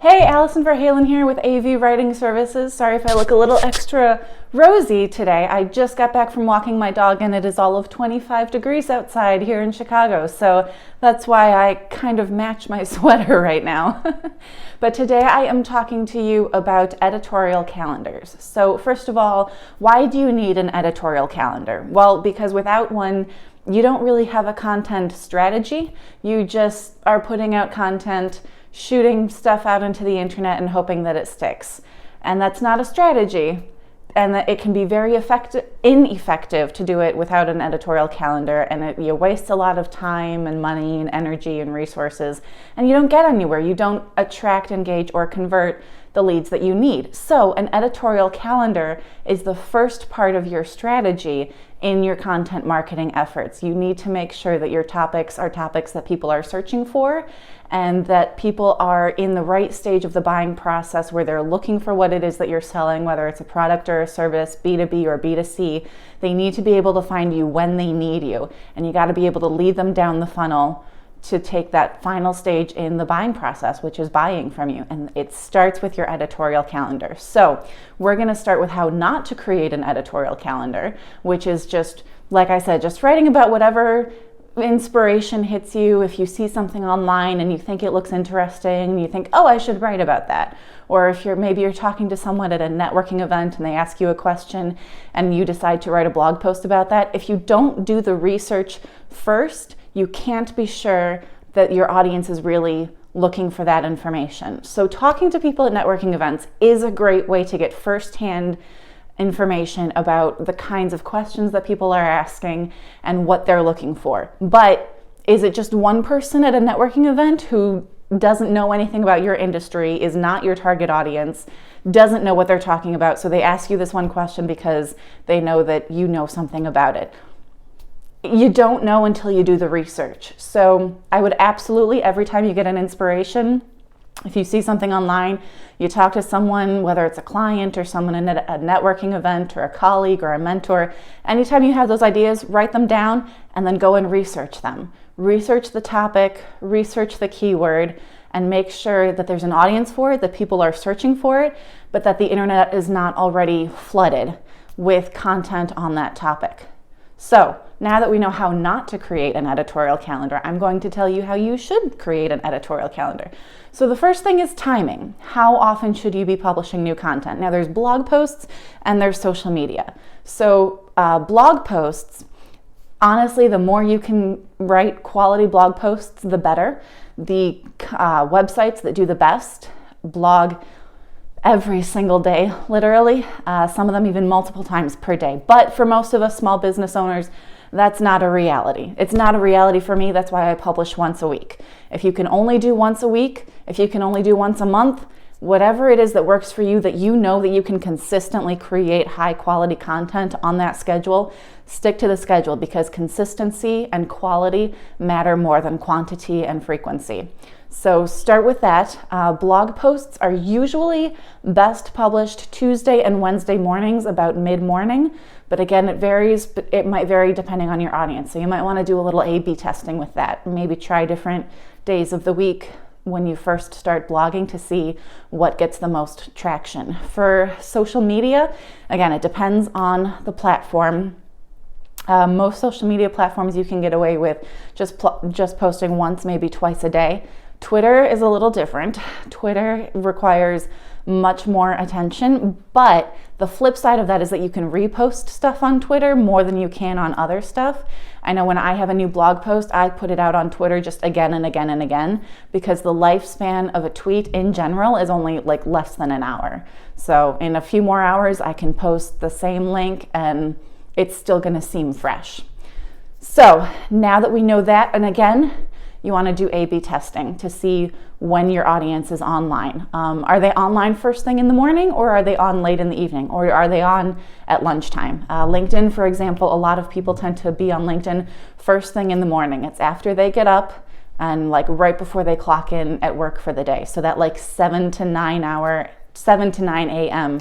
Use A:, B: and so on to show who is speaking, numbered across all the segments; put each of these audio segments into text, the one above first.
A: Hey, Allison Verhalen here with AV Writing Services. Sorry if I look a little extra rosy today. I just got back from walking my dog and it is all of 25 degrees outside here in Chicago, so that's why I kind of match my sweater right now. But today I am talking to you about editorial calendars. So first of all, why do you need an editorial calendar? Well, because without one, you don't really have a content strategy. You just are putting out content, shooting stuff out into the internet and hoping that it sticks. And that's not a strategy, and that it can be very ineffective to do it without an editorial calendar, and you waste a lot of time and money and energy and resources, and you don't get anywhere. You don't attract, engage, or convert the leads that you need. So an editorial calendar is the first part of your strategy in your content marketing efforts. You need to make sure that your topics are topics that people are searching for, and that people are in the right stage of the buying process where they're looking for what it is that you're selling, whether it's a product or a service, B2B or B2C. They need to be able to find you when they need you, and you got to be able to lead them down the funnel to take that final stage in the buying process, which is buying from you. And it starts with your editorial calendar. So we're going to start with how not to create an editorial calendar, which is just, like I said, just writing about whatever inspiration hits you. If you see something online and you think it looks interesting and you think, oh, I should write about that. Or if maybe you're talking to someone at a networking event and they ask you a question and you decide to write a blog post about that. If you don't do the research first, you can't be sure that your audience is really looking for that information. So talking to people at networking events is a great way to get firsthand information about the kinds of questions that people are asking and what they're looking for. But is it just one person at a networking event who doesn't know anything about your industry, is not your target audience, doesn't know what they're talking about, so they ask you this one question because they know that you know something about it? You don't know until you do the research. So I would absolutely, every time you get an inspiration, if you see something online, you talk to someone, whether it's a client or someone in a networking event or a colleague or a mentor, anytime you have those ideas, write them down and then go and research them. Research the topic, research the keyword, and make sure that there's an audience for it, that people are searching for it, but that the internet is not already flooded with content on that topic. So now that we know how not to create an editorial calendar, I'm going to tell you how you should create an editorial calendar. So the first thing is timing. How often should you be publishing new content? Now there's blog posts and there's social media. So blog posts, honestly, the more you can write quality blog posts, the better. The websites that do the best blog every single day, literally, some of them even multiple times per day. But for most of us small business owners, that's not a reality. It's not a reality for me. That's why I publish once a week. If you can only do once a week, if you can only do once a month, whatever it is that works for you, that you know that you can consistently create high quality content on that schedule, stick to the schedule, because consistency and quality matter more than quantity and frequency. So start with that. Blog posts are usually best published Tuesday and Wednesday mornings about mid-morning, but again, it varies, but it might vary depending on your audience. So you might want to do a little A/B testing with that. Maybe try different days of the week when you first start blogging to see what gets the most traction. For social media, again, it depends on the platform. Most social media platforms you can get away with just posting once, maybe twice a day. Twitter is a little different. Twitter requires much more attention, but the flip side of that is that you can repost stuff on Twitter more than you can on other stuff. I know when I have a new blog post, I put it out on Twitter just again and again and again, because the lifespan of a tweet in general is only like less than an hour. So in a few more hours, I can post the same link and it's still gonna seem fresh. So now that we know that, and again, you want to do A/B testing to see when your audience is online. Are they online first thing in the morning, or are they on late in the evening, or are they on at lunchtime? LinkedIn, for example, a lot of people tend to be on LinkedIn first thing in the morning. It's after they get up and like right before they clock in at work for the day. So that like 7 to 9 a.m.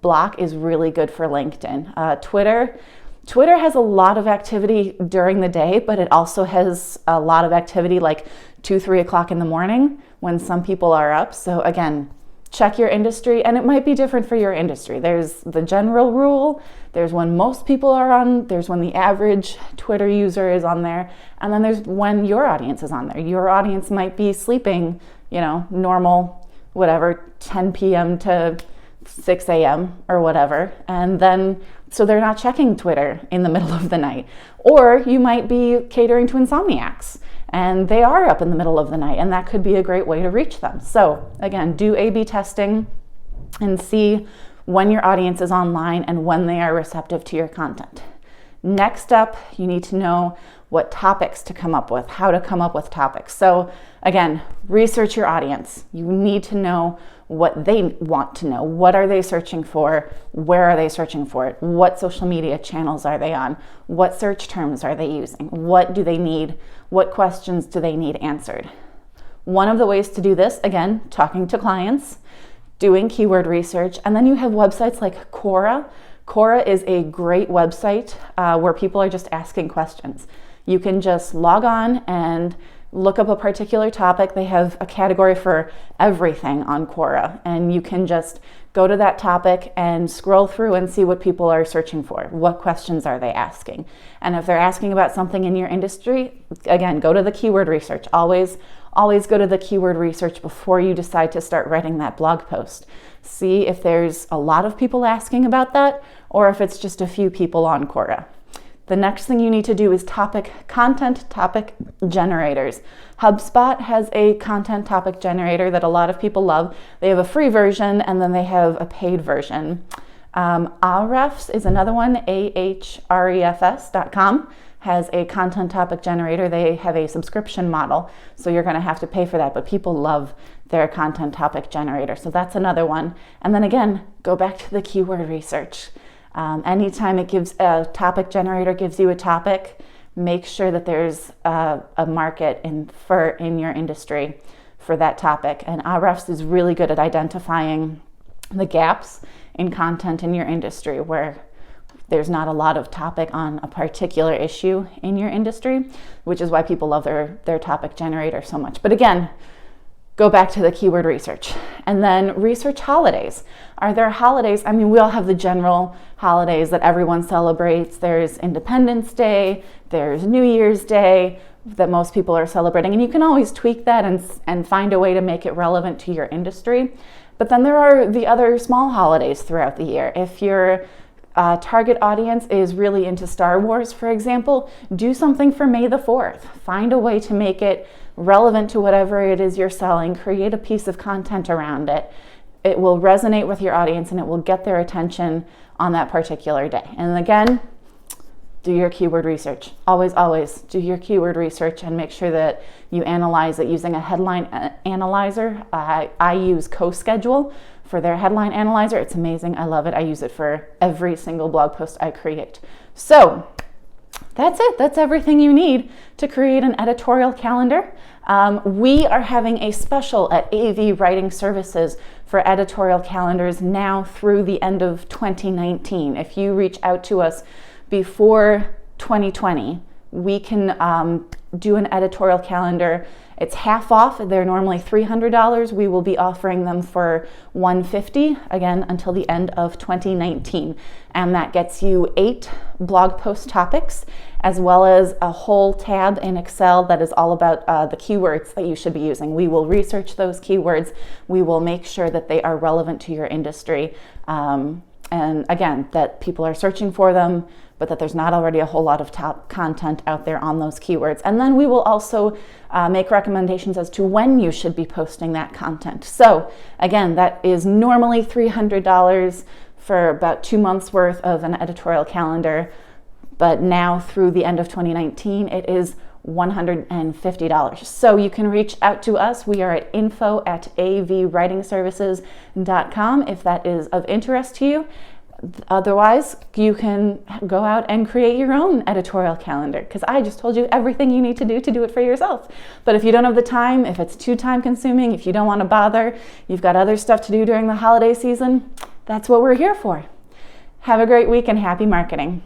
A: Block is really good for LinkedIn. Twitter, Twitter has a lot of activity during the day, but it also has a lot of activity like 2, 3 o'clock in the morning when some people are up. So again, check your industry, and it might be different for your industry. There's the general rule, there's when most people are on, there's when the average Twitter user is on there, and then there's when your audience is on there. Your audience might be sleeping, normal, whatever, 10 p.m. to 6 a.m. or whatever, and then so they're not checking Twitter in the middle of the night. Or you might be catering to insomniacs and they are up in the middle of the night, and that could be a great way to reach them. So again, do A/B testing and see when your audience is online and when they are receptive to your content. Next up, you need to know what topics to come up with, how to come up with topics. So again, research your audience. You need to know what they want to know. What are they searching for? Where are they searching for it? What social media channels are they on? What search terms are they using? What do they need? What questions do they need answered? One of the ways to do this, again, talking to clients, doing keyword research, and then you have websites like Quora. Quora is a great website where people are just asking questions. You can just log on and look up a particular topic. They have a category for everything on Quora, and you can just go to that topic and scroll through and see what people are searching for. What questions are they asking? And if they're asking about something in your industry, again, go to the keyword research. Always go to the keyword research before you decide to start writing that blog post. See if there's a lot of people asking about that, or if it's just a few people on Quora. The next thing you need to do is content topic generators. HubSpot has a content topic generator that a lot of people love. They have a free version and then they have a paid version. Ahrefs is another one, ahrefs.com, has a content topic generator. They have a subscription model, so you're going to have to pay for that, but people love their content topic generator. So that's another one. And then again, go back to the keyword research. Anytime it gives a topic generator gives you a topic, make sure that there's a market in your industry for that topic. And Ahrefs is really good at identifying the gaps in content in your industry where there's not a lot of topic on a particular issue in your industry, which is why people love their topic generator so much. But again, go back to the keyword research and then research holidays. Are there holidays? I mean, we all have the general holidays that everyone celebrates. There's Independence Day, there's New Year's Day that most people are celebrating. And you can always tweak that and find a way to make it relevant to your industry. But then there are the other small holidays throughout the year. If your target audience is really into Star Wars, for example, do something for May the 4th. Find a way to make it relevant to whatever it is you're selling. Create a piece of content around it. It will resonate with your audience and it will get their attention on that particular day. And again, do your keyword research. Always do your keyword research and make sure that you analyze it using a headline analyzer. I use CoSchedule for their headline analyzer. It's amazing. I love it. I use it for every single blog post I create. So that's it. That's everything you need to create an editorial calendar. We are having a special at AV Writing Services for editorial calendars now through the end of 2019. If you reach out to us before 2020, we can do an editorial calendar. It's half off. They're normally $300. We will be offering them for $150, again, until the end of 2019. And that gets you 8 blog post topics, as well as a whole tab in Excel that is all about the keywords that you should be using. We will research those keywords. We will make sure that they are relevant to your industry. And again, that people are searching for them, but that there's not already a whole lot of top content out there on those keywords. And then we will also make recommendations as to when you should be posting that content. So again, that is normally $300 for about 2 months worth of an editorial calendar. But now through the end of 2019, it is $150. So you can reach out to us. We are at info@avwritingservices.com if that is of interest to you. Otherwise, you can go out and create your own editorial calendar, because I just told you everything you need to do it for yourself. But if you don't have the time, if it's too time consuming, if you don't want to bother, you've got other stuff to do during the holiday season, that's what we're here for. Have a great week and happy marketing.